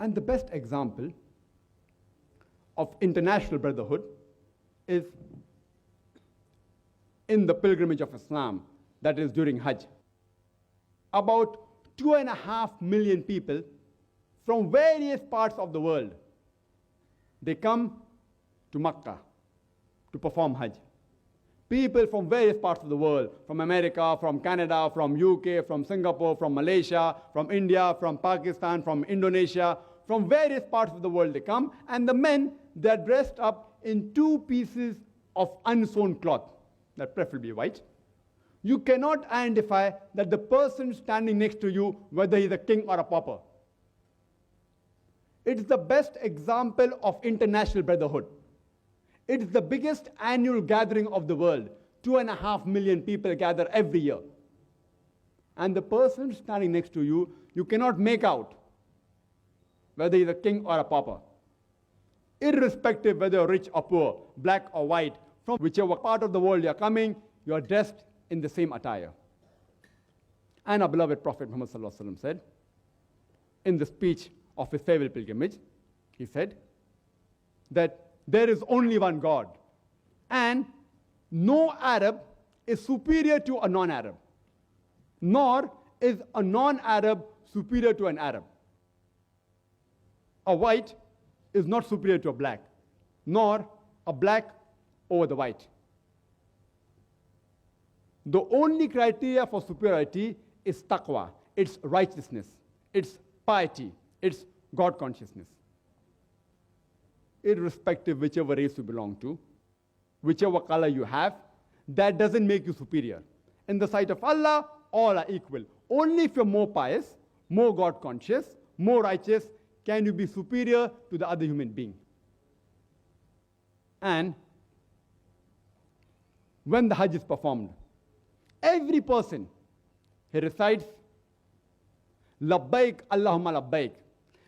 And the best example of international brotherhood is in the pilgrimage of Islam, that is during Hajj. About 2.5 million people from various parts of the world, they come to Makkah to perform Hajj. People from various parts of the world, from America, from Canada, from UK, from Singapore, from Malaysia, from India, from Pakistan, from Indonesia, from various parts of the world they come, and the men, they're dressed up in 2 pieces of unsewn cloth, that preferably white. You cannot identify that the person standing next to you, whether he's a king or a pauper. It's the best example of international brotherhood. It's the biggest annual gathering of the world. 2.5 million people gather every year. And the person standing next to you, you cannot make out whether he's a king or a pauper. Irrespective whether you're rich or poor, black or white, from whichever part of the world you're coming, you're dressed in the same attire. And our beloved Prophet Muhammad ﷺ said, in the speech of his farewell pilgrimage, he said that there is only one God, and no Arab is superior to a non-Arab, nor is a non-Arab superior to an Arab. A white is not superior to a black, nor a black over the white. The only criteria for superiority is taqwa, it's righteousness, it's piety, it's God consciousness. Irrespective whichever race you belong to, whichever color you have, that doesn't make you superior. In the sight of Allah, all are equal. Only if you're more pious, more God conscious, more righteous, can you be superior to the other human being. And when the Hajj is performed, every person, he recites, Labbaik Allahumma labbaik,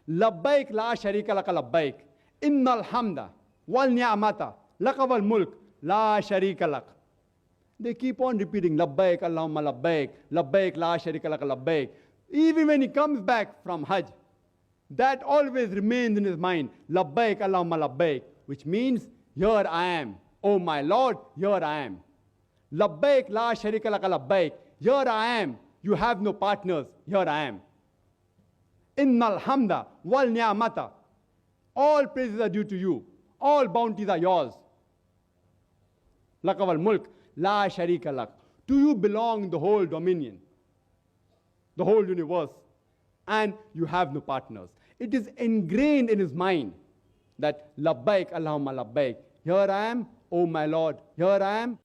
Labbaik la sharika laka labbaik, Innal hamda wal ni'amata laka wal mulk la sharika lak. They keep on repeating, Labbaik Allahumma labbaik, Labbaik la sharika laka labbaik. Even when he comes back from Hajj, that always remains in his mind, Labbaik Allahumma labbaik, which means, here I am, oh my Lord, here I am. Labbaik la sharika laka labbaik, here I am, you have no partners, here I am. Innal hamda wal ni'amata, all praises are due to you, all bounties are yours. Laka wal mulk la sharika lak, to you belong the whole dominion, the whole universe, and you have no partners. It is ingrained in his mind that Labbaik Allahumma labbaik, here I am, oh my Lord, here I am,